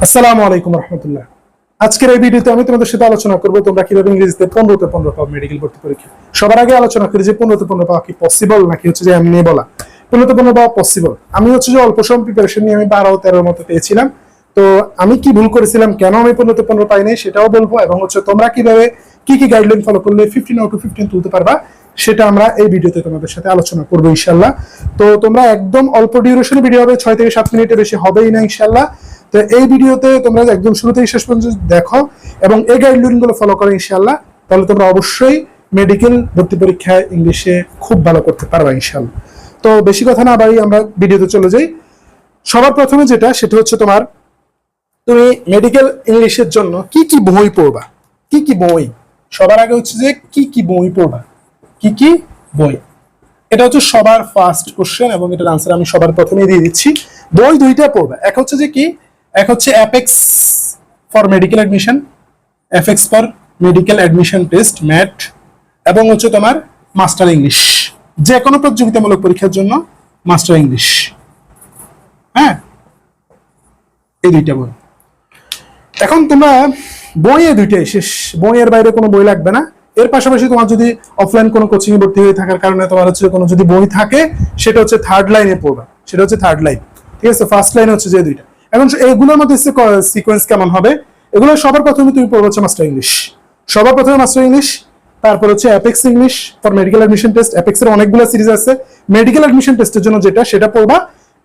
আসসালামু আলাইকুম রহমতুল্লাহ। আজকের এই ভিডিওতে আমি তোমাদের সাথে আলোচনা করবো তোমরা কিভাবে ইংরেজিতে 15-তে 15 পাও মেডিকেল ভর্তি পরীক্ষা। সবার আগে আলোচনা করি যে 15-তে 15 পাওয়া কি পসিবল নাকি হচ্ছে যে এমনি বলা। 15-তে 15 পাওয়া পসিবল। আমি হচ্ছে যে অল্প সময় প্রিপারেশন নিয়ে আমি 12-13 মতো পেয়েছিলাম। তো আমি কি ভুল করেছিলাম, কেন আমি 15-তে 15 পাই নাই সেটাও বলবো, এবং হচ্ছে তোমরা কিভাবে কি কি গাইডলাইন ফলো করলে 15 আউট অফ 15 তুলতে পারবা সেটা আমরা এই ভিডিওতে তোমাদের সাথে আলোচনা করবো ইনশাল্লাহ। তো তোমরা একদম অল্প ডিউরেশনের ভিডিও হবে, 6 থেকে 7 মিনিটের বেশি হবেই না ইনশাল্লাহ। তো এই ভিডিওতে তোমরা একদম শুরু থেকে শেষ পর্যন্ত দেখো এবং এই গাইডলাইন গুলো ফলো করো ইনশাল্লাহ, তাহলে তোমরা অবশ্যই মেডিকেল ভর্তি পরীক্ষায় ইংলিশে খুব ভালো করতে পারবা ইনশাল্লাহ। তো বেশি কথা না বাড়ি আমরা ভিডিওতে চলে যাই। সবার প্রথমে যেটা সেটা হচ্ছে তুমি মেডিকেল ইংলিশের জন্য কি কি বই পড়বা, কি কি বই। সবার আগে হচ্ছে যে কি কি বই পড়বা, কি কি বই, এটা হচ্ছে সবার ফার্স্ট কোশ্চেন এবং এটার আনসার আমি সবার প্রথমেই দিয়ে দিচ্ছি। বই দুইটা পড়বা, এক হচ্ছে যে কি, এক হচ্ছে apex for medical admission, apex for medical admission test MAT, এবং হচ্ছে তোমার মাস্টার ইংলিশ, যে কোনো প্রতিযোগিতামূলক পরীক্ষার জন্য মাস্টার ইংলিশ। হ্যাঁ, এই দুইটা বই। এখন তোমরা বইয়ে দুইটাই শেষ, বইয়ের বাইরে কোনো বই লাগবে না। এর পাশাপাশি তোমার যদি অফলাইন কোনো কোচিং এ ভর্তি হয়ে থাকার কারণে তোমার হচ্ছে কোনো যদি বই থাকে সেটা হচ্ছে থার্ড লাইনে পড়বা, সেটা হচ্ছে থার্ড লাইন। ঠিক আছে, ফার্স্ট লাইন হচ্ছে যে দুইটা। এখন এইগুলোর মধ্যে সিকোয়েন্স কেমন হবে, এগুলো সবার প্রথমে তুমি পড়বে হচ্ছে মাস্টার ইংলিশ, সবার প্রথমে মাস্টার ইংলিশ, তারপর হচ্ছে apex English for medical admission test. Apex এর অনেকগুলো সিরিজ আছে, মেডিকেল অ্যাডমিশন টেস্টের জন্য যেটা সেটা পড়বা।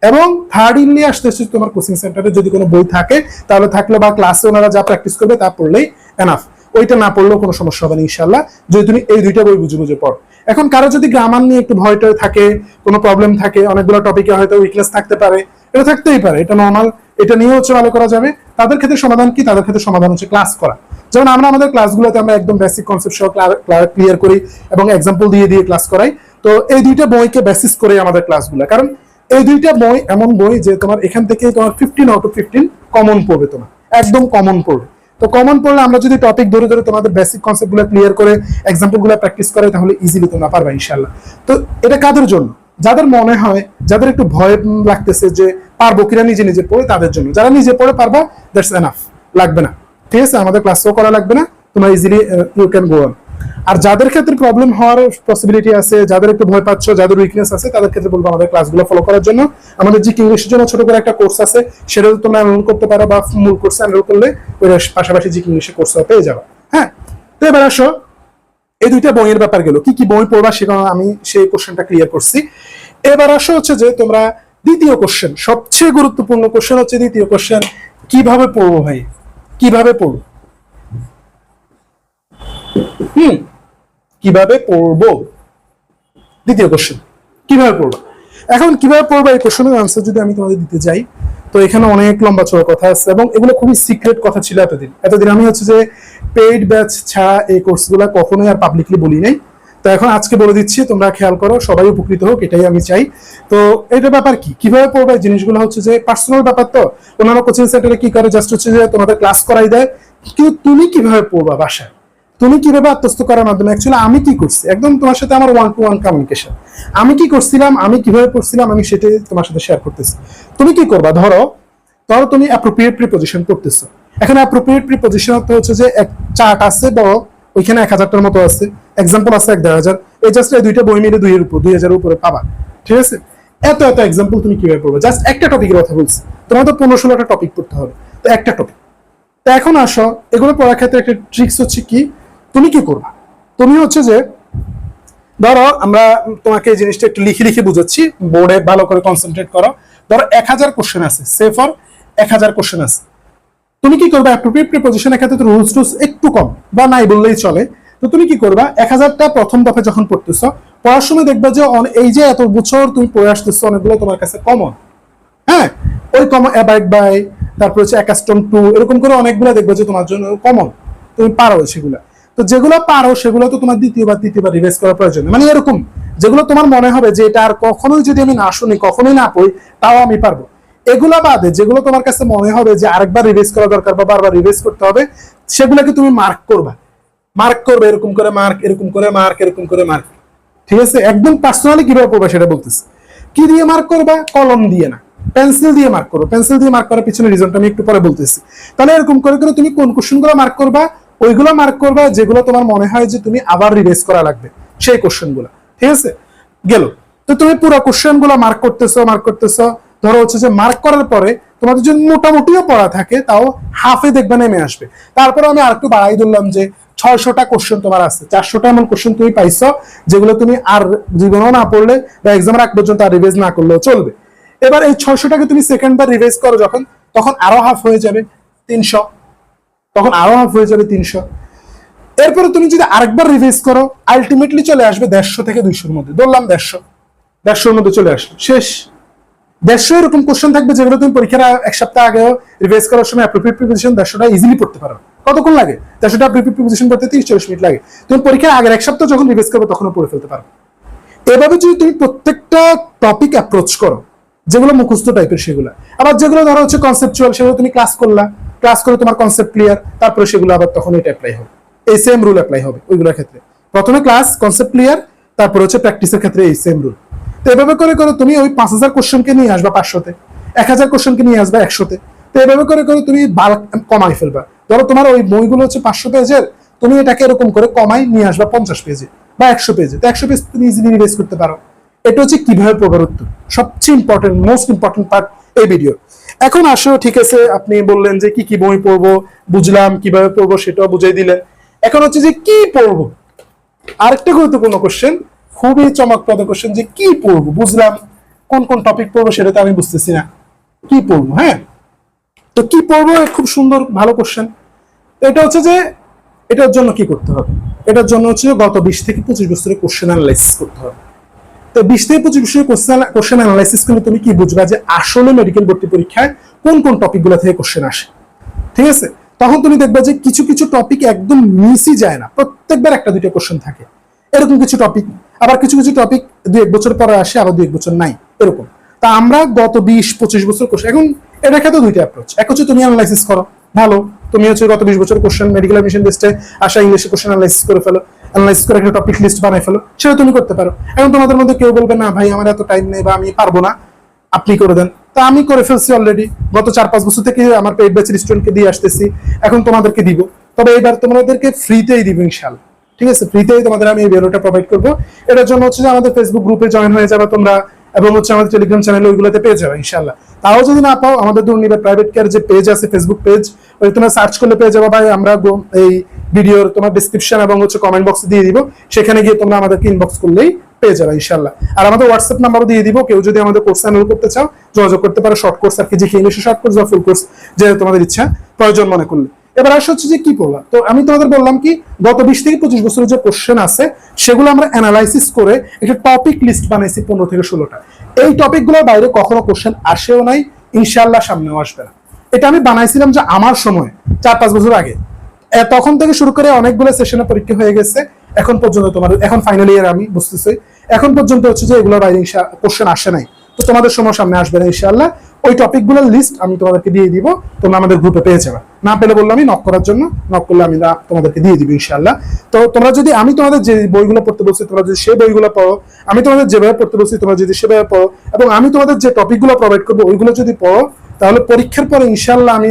এবং থার্ড ইনলি আসতেছে তোমার কোচিং সেন্টারে যদি কোনো বই থাকে তাহলে থাকলে, বা ক্লাসে ওনারা যা প্র্যাকটিস করবে তা পড়লেই এনাফ। ওইটা না পড়লেও কোনো সমস্যা হবে না ইনশাল্লাহ, যদি তুমি এই দুইটা বই বুঝে বুঝে পড়ো। এখন কারো যদি গ্রামার নিয়ে একটু ভয় টয় থাকে, কোনো প্রবলেম থাকে, অনেকগুলো টপিকে হয়তো উইকনেস থাকতে পারে, এটা থাকতেই পারে, এটা নর্মাল, এটা নিয়ে হচ্ছে ভালো করা যাবে। তাদের ক্ষেত্রে সমাধান কি, তাদের ক্ষেত্রে সমাধান হচ্ছে ক্লাস করা। যেমন আমরা আমাদের ক্লাসগুলোতে আমরা একদম বেসিক কনসেপ্ট সহ ক্লিয়ার করি এবং এক্সাম্পল দিয়ে দিয়ে ক্লাস করাই। তো এই দুইটা বইকে বেসিস করে আমাদের ক্লাসগুলো, কারণ এই দুইটা বই এমন বই যে তোমার এখান থেকে তোমার 15 আউট অফ 15 কমন পড়বে, তোমার একদম কমন পড়বে। তো কমন পড়লে আমরা যদি টপিক ধরে ধরে তোমাদের বেসিক কনসেপ্ট গুলো ক্লিয়ার করে এক্সাম্পল গুলো প্র্যাকটিস করে তাহলে ইজিলি তোমরা পারবে ইনশাআল্লাহ। তো এটা কাদের জন্য, যাদের মনে হয়, যাদের একটু ভয় লাগতেছে যে পারবো কিনা নিজে নিজে পড়ে, তাদের জন্য। যারা নিজে পড়ে পারবা, দ্যাটস এনাফ, লাগবে না। ঠিক আছে, আমাদের ক্লাসও করা লাগবে না, তোমরা easily you can go on. আর যাদের ক্ষেত্রে প্রবলেম হওয়ার পসিবিলিটি আছে, যাদের একটু ভয় পাচ্ছ, যাদের উইকনেস আছে, তাদের ক্ষেত্রে বলবো আমাদের ক্লাসগুলো ফলো করার জন্য। আমাদের যে ইংলিশের জন্য ছোট করে একটা কোর্স আছে, সেটাও তোমরা এনরোল করতে পারো, বা মূল কোর্সে এনরোল করলে ওই পাশাপাশি যে ইংলিশের কোর্সও পেয়ে যাবে। হ্যাঁ, তো এবার আসো এই দুইটা বইয়ের ব্যাপার গেল, কি কি বই পড়বা সেটা আমি সেই কোশ্চেনটা ক্লিয়ার করছি। এবার আসো হচ্ছে যে তোমরা দ্বিতীয় কোশ্চেন, সবচেয়ে গুরুত্বপূর্ণ কোশ্চেন হচ্ছে দ্বিতীয় কোশ্চেন, কিভাবে পড়বো ভাই, কিভাবে পড়বো। কিভাবে পড়বো, দ্বিতীয় কোশ্চেন কিভাবে পড়বো। এখন কিভাবে পড়বো এই কোশ্চেনের আনসার যদি আমি তোমাদের দিতে যাই, তো এখানে অনেক লম্বা চড়া কথা আছে এবং এগুলো খুবই সিক্রেট কথা ছিল এতদিন আমি হচ্ছে যে পেইড ব্যাচ ছাড়া এই কোর্সগুলো কখনোই আর পাবলিকলি বলি নাই। তো এখন আজকে বলে দিচ্ছি, তোমরা খেয়াল করো, সবাই উপকৃত হোক, এটাই আমি চাই। তো এটা ব্যাপার কি, কিভাবে পড়বে জিনিসগুলো হচ্ছে যে পার্সোনাল ব্যাপার। তো ওনারা কোচিং সেন্টারে কি করে, জাস্ট হচ্ছে যে তোমাদের ক্লাস করাই দেয়, কিন্তু তুমি কিভাবে পড়বা বাসায়, তুমি কিভাবে আত্মস্থ করার মাধ্যমে। অ্যাকচুয়ালি আমি কি করছি, একদম তোমার সাথে আমার 1-to-1 কমিউনিকেশন। আমি কি করছিলাম, আমি কিভাবে পড়ছিলাম, আমি সেটাই তোমার সাথে শেয়ার করতেছি। তুমি কি করবা, ধরো তুমি অ্যাপ্রোপ্রিয়েট প্রিপোজিশন করতেছো। এখানে অ্যাপ্রোপ্রিয়েট প্রিপোজিশন হচ্ছে যে এক চার্ট আছে বড়, ওইখানে 1000টার মতো আছে, এক্সাম্পল আছে 1000। এই জাস্ট এই দুইটা বই মিলে 2000 উপরে পাবা। ঠিক আছে, এত এত এক্সাম্পল তুমি কিভাবে পড়বে, জাস্ট একটা টপিকের কথা বলছি। তোমার তো 15-16টা টপিক পড়তে হবে, তো একটা টপিক। তো এখন আসো, এগুলো পড়ার ক্ষেত্রে একটা ট্রিক্স হচ্ছে কি, তুমি কি করবা, তুমি হচ্ছে যে ধরো আমরা তোমাকে এই জিনিসটা একটু লিখে লিখে বুঝাচ্ছি, বোর্ডে ভালো করে কনসেন্ট্রেট করো। ধরো 1000 কোশ্চেন আছে, সে ফর 1000 কোশ্চেন আছে, তুমি কি করবা, অ্যাপ্রোপ্রিয়েট প্রিপোজিশনের ক্ষেত্রে রুলস টুলস একটু কম বা নাই বললেই চলে। তো তুমি কি করবা, 1000টা প্রথম দফে যখন পড়তেছো, পড়ার সময় দেখবা যে এই যে এত বছর তুমি পড়ে আসতেছো, অনেকগুলো তোমার কাছে কমন। হ্যাঁ, ওই কমন অ্যাবাইড বাই, তারপর হচ্ছে অ্যাকাস্টম টু, এরকম করে অনেকগুলো দেখবা যে তোমার জন্য কমন, তুমি পারো সেগুলা। তো যেগুলো পারো সেগুলো তো তোমার দ্বিতীয়বার তৃতীয়বার রিভাইজ করার প্রয়োজন, মানে এরকম যেগুলো তোমার মনে হবে যে এটা আর কখনোই যদি আমি না শুনি, কখনোই না পড়ি, তাও আমি পারবো। এগুলা বাদে যেগুলো তোমার কাছে মনে হবে যে আরেকবার রিভাইজ করা দরকার বা বারবার রিভাইজ করতে হবে, সেগুলোকে তুমি মার্ক করবা, মার্ক করবে, এরকম করে মার্ক, এরকম করে মার্ক, এরকম করে মার্ক। ঠিক আছে, একদম পার্সোনালি কিভাবে পড়বা সেটা বলতেছি। কি দিয়ে মার্ক করবা, কলম দিয়ে না, পেন্সিল দিয়ে মার্ক করো। পেন্সিল দিয়ে মার্ক করার পিছনে রিজনটা আমি একটু পরে বলতেছি। তাহলে এরকম করে করে তুমি কোন কোশ্চেনগুলো মার্ক করবা, ওইগুলো মার্ক করবা যেগুলো তোমার মনে হয় যে তুমি আবার রিভাইজ করা লাগবে, সেই কোশ্চেনগুলো। ঠিক আছে, গেল। তো তুমি পুরো কোশ্চেনগুলো মার্ক করতেছো। ধরো হচ্ছে যে মার্ক করার পরে তোমাদের যদি মোটামুটিও পড়া থাকে তাও হাফে দেখবে নেমে আসবে। তারপরে আমি আরেকটু বাড়াই ধরলাম যে 600টা কোশ্চেন তোমার আছে, 400টা এমন কোশ্চেন তুমি পাইছো যেগুলো তুমি আর জীবনেও না পড়লে বা এক্সামের আগ পর্যন্ত আর রিভাইজ না করলেও চলবে। এবার এই 600টাকে তুমি সেকেন্ড বার রিভাইজ করো যখন, তখন আরো হাফ হয়ে যাবে 300, তখন আরো হাফ হয়ে যাবে 300। এরপরে তুমি যদি আরেকবার রিভাইজ করো আলটিমেটলি চলে আসবে 150 থেকে 200-র মধ্যে। ধরলাম 150-150-র মধ্যে চলে আসবে, শেষ। 150 এরকম কোশ্চেন থাকবে যেগুলো তুমি পরীক্ষার এক সপ্তাহ আগেও রিভাইজ করার সময় অ্যাপ্রোপ্রিয়েট প্রিপোজিশন 150টা ইজিলি পড়তে পারো। কতক্ষণ লাগে? 150টা অ্যাপ্রোপ্রিয়েট প্রিপোজিশন পড়তে 30-40 মিনিট লাগে। তুমি পরীক্ষার আগের এক সপ্তাহ যখন রিভাইজ করবে তখনও পড়ে ফেলতে পারো। এভাবে যদি তুমি প্রত্যেকটা টপিক অ্যাপ্রোচ করো যেগুলো মুখস্থ টাইপের সেগুলো, আবার যেগুলো ধরো হচ্ছে কনসেপচুয়াল সেগুলো তুমি ক্লাস করে তোমার কনসেপ্ট ক্লিয়ার, তারপরে সেগুলো আবার তখন এটা অ্যাপ্লাই হবে। এই সেম রুল অ্যাপ্লাই হবে ওইগুলোর ক্ষেত্রে। প্রথমে ক্লাস কনসেপ্ট ক্লিয়ার, তারপর হচ্ছে প্র্যাকটিসের ক্ষেত্রে এই সেম রুল। তো এভাবে করে করে তুমি ওই 5000 কোশ্চেনকে নিয়ে আসবা 500-তে, 1000 কোশ্চেনকে নিয়ে আসবা 100-তে। তো এভাবে করে করে তুমি বাল্ক কমাই ফেলবা। ধরো তোমার ওই বইগুলো হচ্ছে 500 পেজের, তুমি এটাকে এরকম করে কমাই নিয়ে আসবা 50 পেজে বা 100 পেজে। তো 100 পেজ তুমি ইজিলি রিভাইজ করতে পারো। এটা হচ্ছে কিভাবে পড়বার উত্তর, সবচেয়ে ইম্পর্টেন্ট, মোস্ট ইম্পর্টেন্ট পার্ট এই ভিডিও। এখন আসো, ঠিক আছে, আপনি বললেন যে কি কি বই পড়বো, বুঝলাম, কিভাবে পড়বো সেটাও বুঝাই দিলেন। এখন হচ্ছে যে কি পড়বো, আরেকটা গুরুত্বপূর্ণ কোশ্চেন, খুবই চমকপ্রদ কোশ্চেন, যে কি পড়বো, বুঝলাম, কোন কোন টপিক পড়বো সেটা তো আমি বুঝতেছি না, কি পড়বো। হ্যাঁ, তো কি পড়বো, খুব সুন্দর ভালো কোশ্চেন। এটা হচ্ছে যে এটার জন্য কি করতে হবে, এটার জন্য হচ্ছে গত 20 থেকে 25 বছরের কোশ্চেন অ্যানালাইসিস করতে হবে। তো 20 থেকে 25 বছরের কোশ্চেন অ্যানালাইসিস করলে তুমি কি বুঝবা যে আসলে মেডিকেল ভর্তি পরীক্ষায় কোন কোন টপিকগুলো থেকে কোশ্চেন আসে। ঠিক আছে, তখন তুমি দেখবে যে কিছু কিছু টপিক একদম মিসই যায় না, প্রত্যেকবার একটা দুইটা কোশ্চেন থাকে এরকম কিছু টপিক। আবার কিছু কিছু টপিক 2-1 বছর পরে আসে, আবার 2-1 বছর নাই, এরকম। তা আমরা গত 20-25 বছর কোশ্চেন, এখন এটা ক্ষেত্রে দুইটা অ্যাপ্রোচ। এক হচ্ছে তুমি অ্যানালাইসিস করো, ভালো, তুমি হচ্ছে গত 20 বছর কোশ্চেন মেডিকেল অ্যাডমিশন লিস্টে আসা ইংলিশে কোশ্চেন অ্যানালাইসিস করে ফেলো, অ্যানালাইসিস করে একটা টপিক লিস্ট বানাই ফেলো, সেটা তুমি করতে পারো। এখন তোমাদের মধ্যে কেউ বলবে না ভাই আমার এত টাইম নেই বা আমি পারবো না, আপনি করে দেন। তা আমি করে ফেলছি অলরেডি, গত 4-5 বছর থেকে আমার পেইড ব্যাচের স্টুডেন্টকে দিয়ে আসতেছি, এখন তোমাদেরকে দিব। তবে এবার তোমাদেরকে ফ্রিতেই দিব ইনশাআল্লাহ। ঠিক আছে, ফ্রিতেই তোমাদের আমি এই ভিডিওটা প্রোভাইড করবো। এটার জন্য হচ্ছে যে আমাদের ফেসবুক গ্রুপে জয়েন হয়ে যাবে তোমরা, এবং হচ্ছে আমাদের টেলিগ্রাম চ্যানেলে ওইগুলোতে পেয়ে যাবে ইনশাআল্লাহ। তাও যদি না পাও, আমাদের দুর্নিবার প্রাইভেট কেয়ার যে পেজ আছে, ফেসবুক পেজ, ওই তোমরা সার্চ করলে পেয়ে যাবে। ভাই আমরা এই ভিডিওর তোমার ডেসক্রিপশন এবং হচ্ছে কমেন্ট বক্সে দিয়ে দিব, সেখানে গিয়ে তোমরা আমাদেরকে ইনবক্স করলেই পেয়ে যাবে ইনশাআল্লাহ। আর আমাদের হোয়াটসঅ্যাপ নাম্বারও দিয়ে দিব, কেউ যদি আমাদের কোর্স এনরোল করতে চাও যোগাযোগ করতে পারো। শর্ট কোর্স আর কি, যে ইংলিশে শর্ট কোর্স বা ফুল কোর্স, যে তোমাদের ইচ্ছা প্রয়োজন মনে করলে। এবার আসা হচ্ছে যে কি পড়লাম, তো আমি তোমাদের বললাম কি গত 20 থেকে 25 বছরের যে কোশ্চেন আছে সেগুলো আমরা অ্যানালাইসিস করে একটা টপিক লিস্ট বানাইছি 15 থেকে 16টা। এই টপিকগুলোর বাইরে কখনো কোশ্চেন আসেও নাই, ইনশাআল্লাহ সামনেও আসবে না। এটা আমি বানাইছিলাম যে আমার সময় 4-5 বছর আগে, তখন থেকে শুরু করে অনেকগুলো সেশনে পরীক্ষা হয়ে গেছে। এখন পর্যন্ত তোমার, এখন ফাইনাল ইয়ার আমি বুঝতেছি, এখন পর্যন্ত হচ্ছে যে এগুলোর বাইরে কোশ্চেন আসে নাই। তো তোমাদের সময় সামনে আসবে না ইনশাআল্লাহ। ওই টপিকগুলোর লিস্ট আমি তোমাদেরকে দিয়ে দিব, তোমরা আমাদের গ্রুপে পেয়ে যাবে। না পেলে বললাম আমি নক করার জন্য, নক করলে আমি তোমাদেরকে দিয়ে দিব ইনশাআল্লাহ। তো তোমরা যদি, আমি তোমাদের যে বইগুলো পড়তে বলছি তোমরা যদি সেই বইগুলো পড়ো, আমি তোমাদের যেভাবে পড়তে বলছি তোমরা যদি সেভাবে পড়ো, এবং আমি তোমাদের যে টপিকগুলো প্রোভাইড করবো ওইগুলো যদি পড়ো, তাহলে পরীক্ষার পরে ইনশাআল্লাহ আমি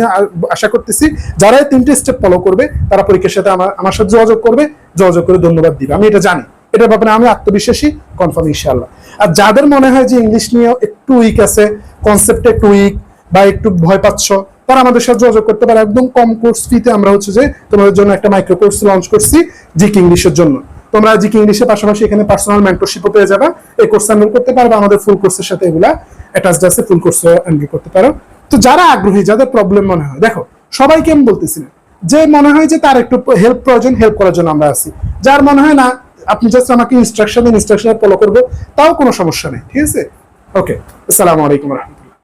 আশা করতেছি যারা এই 3টে স্টেপ ফলো করবে তারা পরীক্ষার সাথে আমার সাথে যোগাযোগ করে ধন্যবাদ দিবে। আমি এটা জানি, এটার ব্যাপারে আমি আত্মবিশ্বাসী, কনফার্ম ইনশাআল্লাহ। আর যাদের মনে হয় যে ইংলিশ নিয়ে একটু উইক আছে, কনসেপ্টে একটু উইক বা একটু ভয় পাচ্ছ, তারা আমাদের সাথে যোগাযোগ করতে পারে। একদম কম কোর্স ফিতে আমরা হচ্ছে যে তোমাদের জন্য একটা মাইক্রো কোর্স লঞ্চ করছি জিকে ইংলিশের জন্য। তোমরা জিকে ইংলিশের পাশাপাশি এখানে পার্সোনাল মেন্টরশিপও পেয়ে যাবে। এই কোর্স এনরোল করতে পারবে, আমাদের ফুল কোর্সের সাথে এগুলা অ্যাটাচড আছে, ফুল কোর্সও এনরোল করতে পারো। তো যারা আগ্রহী, যাদের প্রবলেম মনে হয়, দেখো সবাইকে আমি বলতেছি না, যে মনে হয় যে তার একটু হেল্প প্রয়োজন, হেল্প করার জন্য আমরা আছি। যার মনে হয় না, আপনি জাস্ট আমাকে ইনস্ট্রাকশন ফলো করবো, তাও কোনো সমস্যা নেই। ঠিক আছে, ওকে, আসসালামু আলাইকুম।